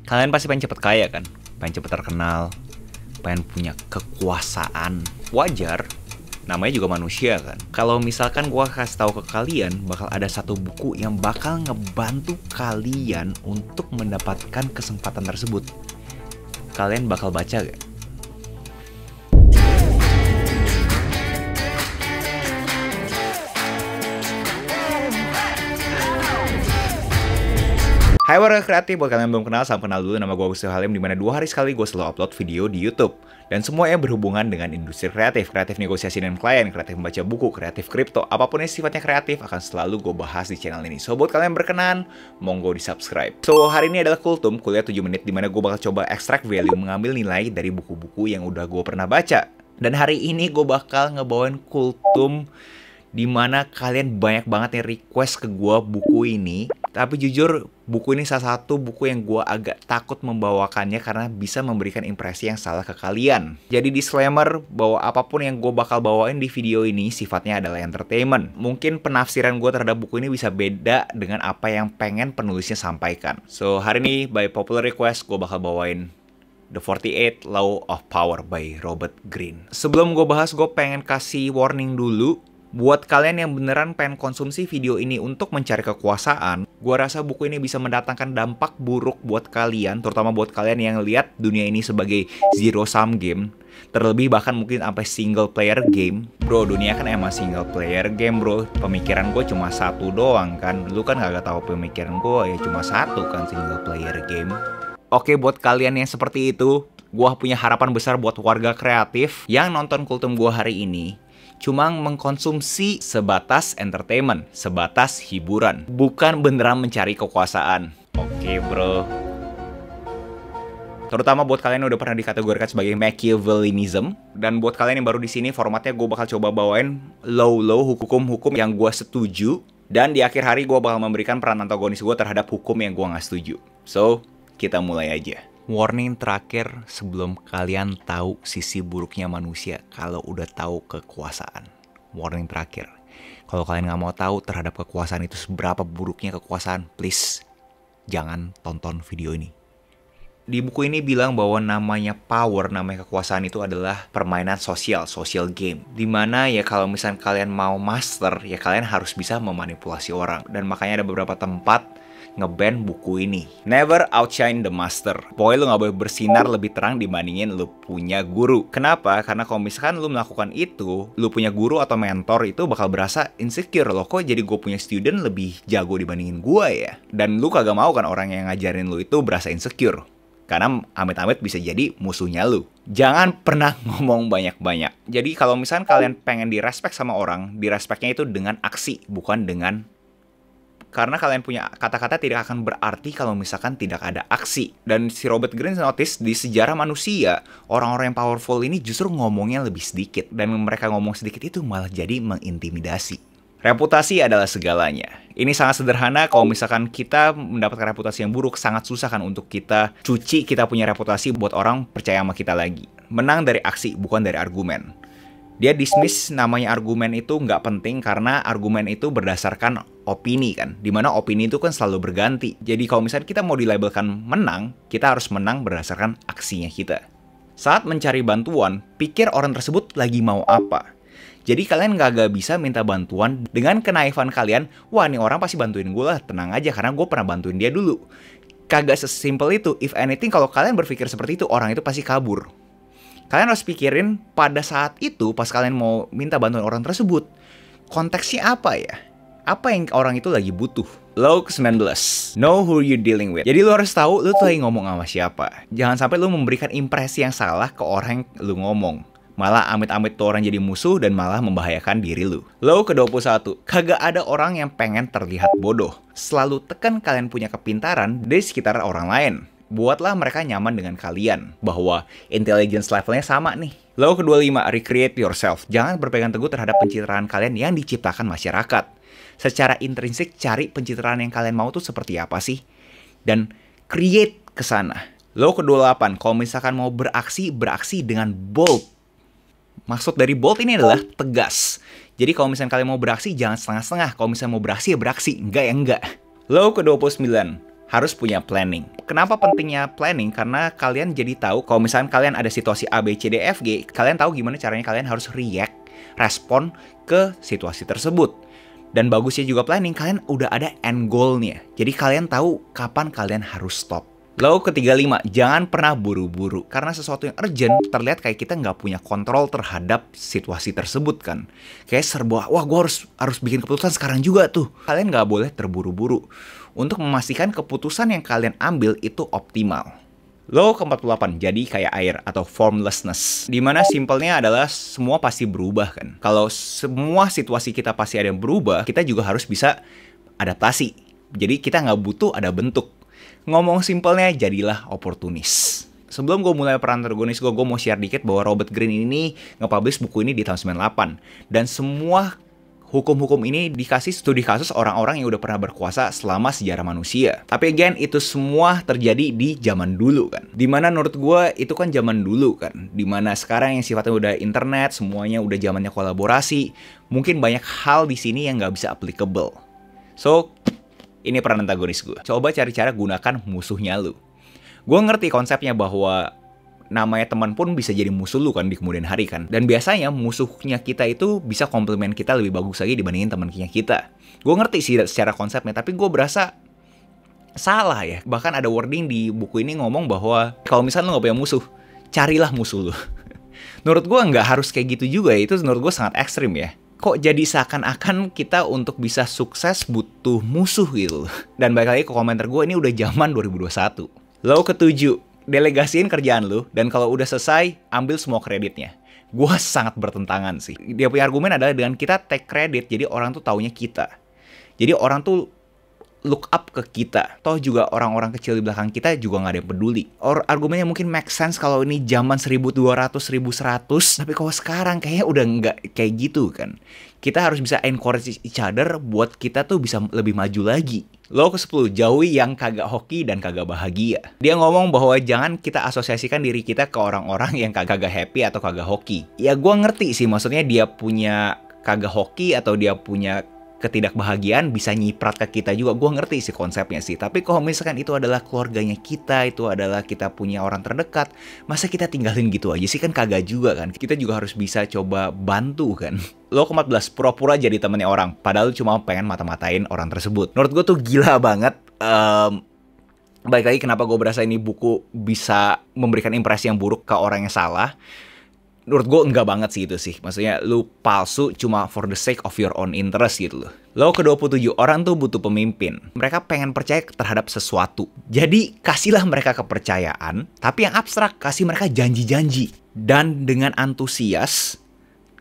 Kalian pasti pengen cepet kaya kan? Pengen cepet terkenal, pengen punya kekuasaan. Wajar, namanya juga manusia kan. Kalau misalkan gua kasih tahu ke kalian, bakal ada satu buku yang bakal ngebantu kalian untuk mendapatkan kesempatan tersebut. Kalian bakal baca gak? Hai warga kreatif, buat kalian yang belum kenal, salam kenal dulu. Nama gue Agustus Halim, dimana 2 hari sekali gue selalu upload video di YouTube. Dan semuanya berhubungan dengan industri kreatif. Kreatif negosiasi dengan klien, kreatif membaca buku, kreatif kripto. Apapun yang sifatnya kreatif akan selalu gue bahas di channel ini. So, buat kalian yang berkenan, monggo di subscribe. So, hari ini adalah Kultum, kuliah 7 menit, dimana gue bakal coba extract value, mengambil nilai dari buku-buku yang udah gue pernah baca. Dan hari ini gue bakal ngebawain Kultum, dimana kalian banyak banget yang request ke gue buku ini. Tapi jujur, buku ini salah satu buku yang gue agak takut membawakannya karena bisa memberikan impresi yang salah ke kalian. Jadi disclaimer bahwa apapun yang gue bakal bawain di video ini sifatnya adalah entertainment. Mungkin penafsiran gue terhadap buku ini bisa beda dengan apa yang pengen penulisnya sampaikan. So, hari ini by popular request gue bakal bawain The 48 Law of Power by Robert Greene. Sebelum gue bahas, gue pengen kasih warning dulu. Buat kalian yang beneran pengen konsumsi video ini untuk mencari kekuasaan, gua rasa buku ini bisa mendatangkan dampak buruk buat kalian, terutama buat kalian yang lihat dunia ini sebagai zero sum game, terlebih bahkan mungkin sampai single player game. Bro, dunia kan emang single player game, bro. Pemikiran gue cuma satu doang kan. Lu kan gak tahu pemikiran gue ya cuma satu kan, single player game. Oke, buat kalian yang seperti itu, gua punya harapan besar buat warga kreatif yang nonton Kultum gua hari ini. Cuma mengkonsumsi sebatas entertainment, sebatas hiburan, bukan beneran mencari kekuasaan. Oke bro. Terutama buat kalian yang udah pernah dikategorikan sebagai Machiavellianism. Dan buat kalian yang baru di sini, formatnya gue bakal coba bawain law-law, hukum-hukum yang gue setuju. Dan di akhir hari gue bakal memberikan peran antagonis gue terhadap hukum yang gue gak setuju. So, kita mulai aja. Warning terakhir sebelum kalian tahu sisi buruknya manusia kalau udah tahu kekuasaan. Warning terakhir. Kalau kalian nggak mau tahu terhadap kekuasaan itu seberapa buruknya kekuasaan, please jangan tonton video ini. Di buku ini bilang bahwa namanya power, namanya kekuasaan itu adalah permainan sosial, social game. Dimana ya kalau misalnya kalian mau master, ya kalian harus bisa memanipulasi orang. Dan makanya ada beberapa tempat nge-ban buku ini. Never outshine the master. Pokoknya lu gak boleh bersinar lebih terang dibandingin lu punya guru. Kenapa? Karena kalau misalkan lu melakukan itu, lu punya guru atau mentor itu bakal berasa insecure. Loh kok jadi gue punya student lebih jago dibandingin gue ya? Dan lu kagak mau kan orang yang ngajarin lu itu berasa insecure. Karena amit-amit bisa jadi musuhnya lu. Jangan pernah ngomong banyak-banyak. Jadi kalau misalkan kalian pengen direspek sama orang, direspeknya itu dengan aksi, bukan dengan. Karena kalian punya kata-kata tidak akan berarti kalau misalkan tidak ada aksi. Dan si Robert Greene notice di sejarah manusia, orang-orang yang powerful ini justru ngomongnya lebih sedikit. Dan mereka ngomong sedikit itu malah jadi mengintimidasi. Reputasi adalah segalanya. Ini sangat sederhana, kalau misalkan kita mendapatkan reputasi yang buruk, sangat susah kan untuk kita cuci kita punya reputasi buat orang percaya sama kita lagi. Menang dari aksi, bukan dari argumen. Dia dismiss namanya argumen itu nggak penting karena argumen itu berdasarkan opini kan. Dimana opini itu kan selalu berganti. Jadi kalau misalnya kita mau dilabelkan menang, kita harus menang berdasarkan aksinya kita. Saat mencari bantuan, pikir orang tersebut lagi mau apa. Jadi kalian nggak bisa minta bantuan dengan kenaifan kalian, wah nih orang pasti bantuin gue lah, tenang aja karena gue pernah bantuin dia dulu. Kagak sesimpel itu. If anything, kalau kalian berpikir seperti itu, orang itu pasti kabur. Kalian harus pikirin pada saat itu pas kalian mau minta bantuan orang tersebut, konteksnya apa ya? Apa yang orang itu lagi butuh? Law ke-19, know who you dealing with. Jadi lu harus tahu lu tuh lagi ngomong sama siapa. Jangan sampai lu memberikan impresi yang salah ke orang yang lu ngomong. Malah amit-amit tuh orang jadi musuh dan malah membahayakan diri lu. Law ke-21, kagak ada orang yang pengen terlihat bodoh. Selalu tekan kalian punya kepintaran di sekitar orang lain. Buatlah mereka nyaman dengan kalian, bahwa intelligence levelnya sama nih. Law ke-25, recreate yourself. Jangan berpegang teguh terhadap pencitraan kalian yang diciptakan masyarakat. Secara intrinsik, cari pencitraan yang kalian mau tuh seperti apa sih? Dan create ke sana. Law ke-28, kalau misalkan mau beraksi, beraksi dengan bold. Maksud dari bold ini adalah tegas. Jadi kalau misalnya kalian mau beraksi, jangan setengah-setengah. Kalau misalnya mau beraksi, ya beraksi. Enggak ya enggak. Law ke-29, harus punya planning. Kenapa pentingnya planning? Karena kalian jadi tahu kalau misalkan kalian ada situasi A, B, C, D, F, G, kalian tahu gimana caranya kalian harus react, respon ke situasi tersebut. Dan bagusnya juga planning, kalian udah ada end goal-nya. Jadi kalian tahu kapan kalian harus stop. Lalu ketiga, 5, jangan pernah buru-buru. Karena sesuatu yang urgent, terlihat kayak kita nggak punya kontrol terhadap situasi tersebut kan. Kayak serba, wah gue harus bikin keputusan sekarang juga tuh. Kalian nggak boleh terburu-buru. Untuk memastikan keputusan yang kalian ambil itu optimal. Lalu ke-48, jadi kayak air atau formlessness. Dimana simpelnya adalah semua pasti berubah kan. Kalau semua situasi kita pasti ada yang berubah, kita juga harus bisa adaptasi. Jadi kita nggak butuh ada bentuk. Ngomong simpelnya, jadilah oportunis. Sebelum gue mulai peran antagonis gue mau share dikit bahwa Robert Greene ini nge-publish buku ini di tahun 98. Dan semua hukum-hukum ini dikasih studi kasus orang-orang yang udah pernah berkuasa selama sejarah manusia. Tapi again, itu semua terjadi di zaman dulu kan. Dimana menurut gue itu kan zaman dulu kan. Dimana sekarang yang sifatnya udah internet, semuanya udah zamannya kolaborasi. Mungkin banyak hal di sini yang nggak bisa applicable. So, ini peran antagonis gue. Coba cari cara gunakan musuhnya lu. Gue ngerti konsepnya bahwa namanya teman pun bisa jadi musuh lu kan di kemudian hari kan. Dan biasanya musuhnya kita itu bisa komplimen kita lebih bagus lagi dibandingin temannya kita. Gue ngerti sih secara konsepnya, tapi gue berasa salah ya. Bahkan ada wording di buku ini ngomong bahwa kalau misalnya lu gak punya musuh, carilah musuh lu. Menurut gue nggak harus kayak gitu juga ya. Itu menurut gue sangat ekstrim ya. Kok jadi seakan-akan kita untuk bisa sukses butuh musuh gitu. Dan balik lagi ke komentar gue, ini udah zaman 2021. Lalu ke-7, delegasiin kerjaan lu, dan kalau udah selesai, ambil semua kreditnya. Gue sangat bertentangan sih. Dia punya argumen adalah dengan kita take credit, jadi orang tuh taunya kita. Jadi orang tuh look up ke kita. Toh juga orang-orang kecil di belakang kita juga nggak ada yang peduli. Argumennya mungkin make sense kalau ini zaman 1200, 1100. Tapi kalau sekarang kayaknya udah nggak kayak gitu kan. Kita harus bisa encourage each other buat kita tuh bisa lebih maju lagi. Lalu ke-10, jauhi yang kagak hoki dan kagak bahagia. Dia ngomong bahwa jangan kita asosiasikan diri kita ke orang-orang yang kagak happy atau kagak hoki. Ya gue ngerti sih, maksudnya dia punya kagak hoki atau dia punya ketidakbahagiaan bisa nyiprat ke kita juga. Gue ngerti sih konsepnya sih. Tapi kalau misalkan itu adalah keluarganya kita, itu adalah kita punya orang terdekat, masa kita tinggalin gitu aja sih? Kan kagak juga kan. Kita juga harus bisa coba bantu kan. Lo ke-14, pura-pura jadi temennya orang, padahal cuma pengen mata-matain orang tersebut. Menurut gue tuh gila banget. Balik lagi kenapa gue berasa ini buku bisa memberikan impresi yang buruk ke orang yang salah. Menurut gue enggak banget sih itu sih. Maksudnya lu palsu cuma for the sake of your own interest gitu loh. Lo ke-27, orang tuh butuh pemimpin. Mereka pengen percaya terhadap sesuatu. Jadi kasihlah mereka kepercayaan, tapi yang abstrak, kasih mereka janji-janji. Dan dengan antusias,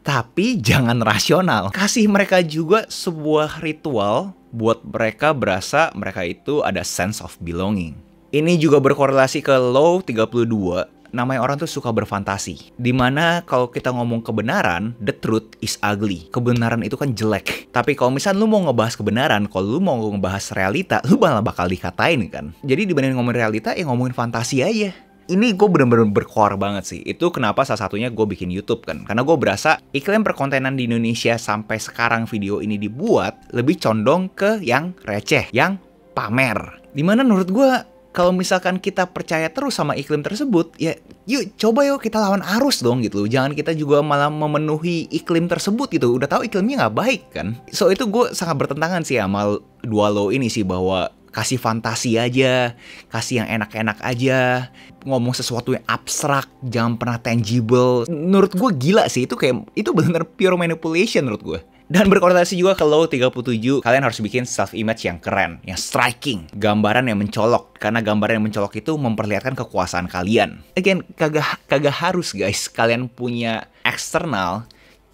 tapi jangan rasional. Kasih mereka juga sebuah ritual buat mereka berasa mereka itu ada sense of belonging. Ini juga berkorelasi ke Law 32. Namanya orang tuh suka berfantasi. Dimana kalau kita ngomong kebenaran, the truth is ugly. Kebenaran itu kan jelek. Tapi kalau misalnya lu mau ngebahas kebenaran, kalau lu mau ngebahas realita, lu malah bakal dikatain kan. Jadi dibanding ngomongin realita, ya ngomongin fantasi aja. Ini gue bener-bener berkoar banget sih. Itu kenapa salah satunya gue bikin YouTube kan. Karena gue berasa iklim perkontenan di Indonesia sampai sekarang video ini dibuat lebih condong ke yang receh, yang pamer. Dimana menurut gue, kalau misalkan kita percaya terus sama iklim tersebut, ya yuk kita lawan arus dong gitu. Jangan kita juga malah memenuhi iklim tersebut gitu. Udah tahu iklimnya nggak baik kan. So itu gue sangat bertentangan sih sama dua law ini sih, bahwa kasih fantasi aja, kasih yang enak-enak aja, ngomong sesuatu yang abstrak, jangan pernah tangible. Menurut gue gila sih, itu benar-benar pure manipulation menurut gue. Dan berkorelasi juga ke Law 37, kalian harus bikin self-image yang keren, yang striking, gambaran yang mencolok. Karena gambaran yang mencolok itu memperlihatkan kekuasaan kalian. Again, kagak harus guys, kalian punya eksternal,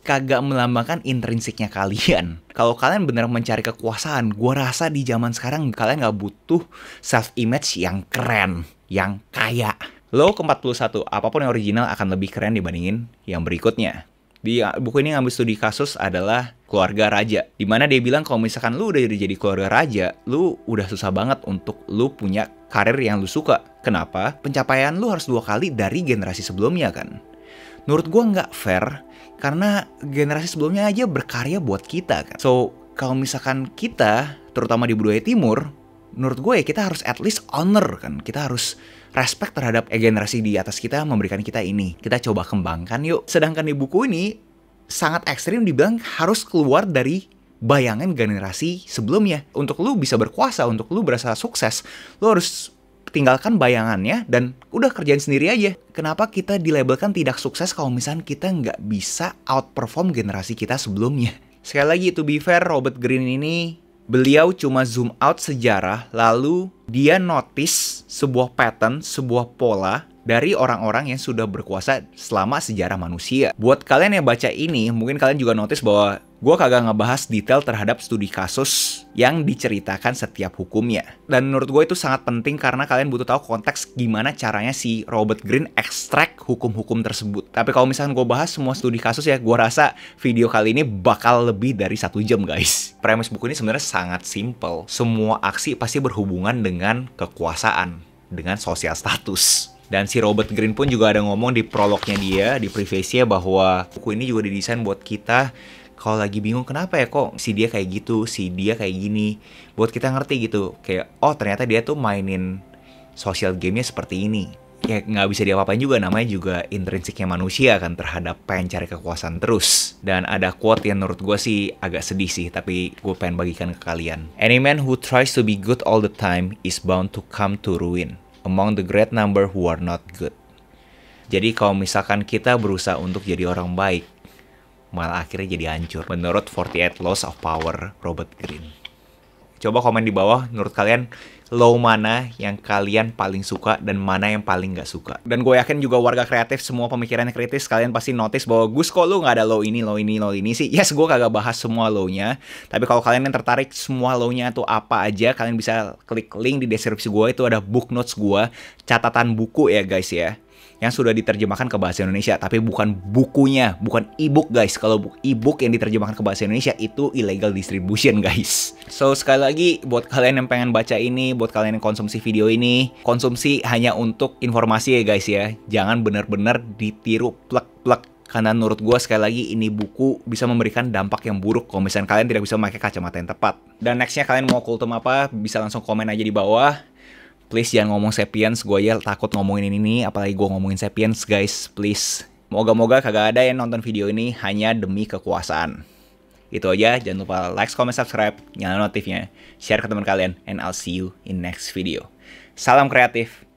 kagak melambangkan intrinsiknya kalian. Kalau kalian benar mencari kekuasaan, gua rasa di zaman sekarang kalian gak butuh self-image yang keren, yang kaya. Law ke-41, apapun yang original akan lebih keren dibandingin yang berikutnya. Di buku ini ngambil studi kasus adalah keluarga raja, dimana dia bilang kalau misalkan lu udah jadi keluarga raja, lu udah susah banget untuk lu punya karir yang lu suka. Kenapa? Pencapaian lu harus 2 kali dari generasi sebelumnya kan. Menurut gua nggak fair, karena generasi sebelumnya aja berkarya buat kita kan. So kalau misalkan kita, terutama di budaya timur, menurut gue ya kita harus at least honor kan. Kita harus respect terhadap generasi di atas kita memberikan kita ini. Kita coba kembangkan yuk. Sedangkan di buku ini sangat ekstrim dibilang harus keluar dari bayangan generasi sebelumnya. Untuk lu bisa berkuasa, untuk lu berasa sukses, lu harus tinggalkan bayangannya dan udah kerjain sendiri aja. Kenapa kita dilabelkan tidak sukses kalau misalnya kita nggak bisa outperform generasi kita sebelumnya? Sekali lagi, to be fair, Robert Greene ini beliau cuma zoom out sejarah, lalu dia notice sebuah pattern, sebuah pola dari orang-orang yang sudah berkuasa selama sejarah manusia. Buat kalian yang baca ini, mungkin kalian juga notice bahwa gue kagak ngebahas detail terhadap studi kasus yang diceritakan setiap hukumnya. Dan menurut gue itu sangat penting karena kalian butuh tahu konteks gimana caranya si Robert Greene ekstrak hukum-hukum tersebut. Tapi kalau misalnya gue bahas semua studi kasus ya, gue rasa video kali ini bakal lebih dari 1 jam guys. Premis buku ini sebenarnya sangat simple. Semua aksi pasti berhubungan dengan kekuasaan, dengan sosial status. Dan si Robert Greene pun juga ada ngomong di prolognya dia, di preface-nya, bahwa buku ini juga didesain buat kita kalau lagi bingung kenapa ya kok si dia kayak gitu, si dia kayak gini. Buat kita ngerti gitu, kayak oh ternyata dia tuh mainin social game-nya seperti ini. Ya nggak bisa diapa-apain juga, namanya juga intrinsiknya manusia kan terhadap pengen cari kekuasaan terus. Dan ada quote yang menurut gue sih agak sedih sih, tapi gue pengen bagikan ke kalian. Any man who tries to be good all the time is bound to come to ruin among the great number who are not good. Jadi kalau misalkan kita berusaha untuk jadi orang baik, malah akhirnya jadi hancur. Menurut 48 Laws of Power, Robert Greene. Coba komen di bawah, menurut kalian law mana yang kalian paling suka dan mana yang paling gak suka. Dan gue yakin juga warga kreatif, semua pemikirannya kritis, kalian pasti notice bahwa Gus kok lu gak ada law ini sih. Yes, gue kagak bahas semua law-nya. Tapi kalau kalian yang tertarik semua law-nya tuh apa aja, kalian bisa klik link di deskripsi gue. Itu ada book notes gue, catatan buku ya guys ya, yang sudah diterjemahkan ke bahasa Indonesia, tapi bukan bukunya, bukan e-book guys. Kalau e-book yang diterjemahkan ke bahasa Indonesia itu illegal distribution guys. So sekali lagi, buat kalian yang pengen baca ini, buat kalian yang konsumsi video ini, konsumsi hanya untuk informasi ya guys ya. Jangan bener-bener ditiru plek-plek. Karena menurut gue sekali lagi ini buku bisa memberikan dampak yang buruk kalau misalnya kalian tidak bisa memakai kacamata yang tepat. Dan nextnya kalian mau kultum apa, bisa langsung komen aja di bawah. Please jangan ngomong Sapiens, gue aja takut ngomongin ini, apalagi gue ngomongin Sapiens guys, please. Moga-moga kagak ada yang nonton video ini hanya demi kekuasaan. Itu aja, jangan lupa like, comment, subscribe, nyalain notifnya, share ke teman kalian, and I'll see you in next video. Salam kreatif.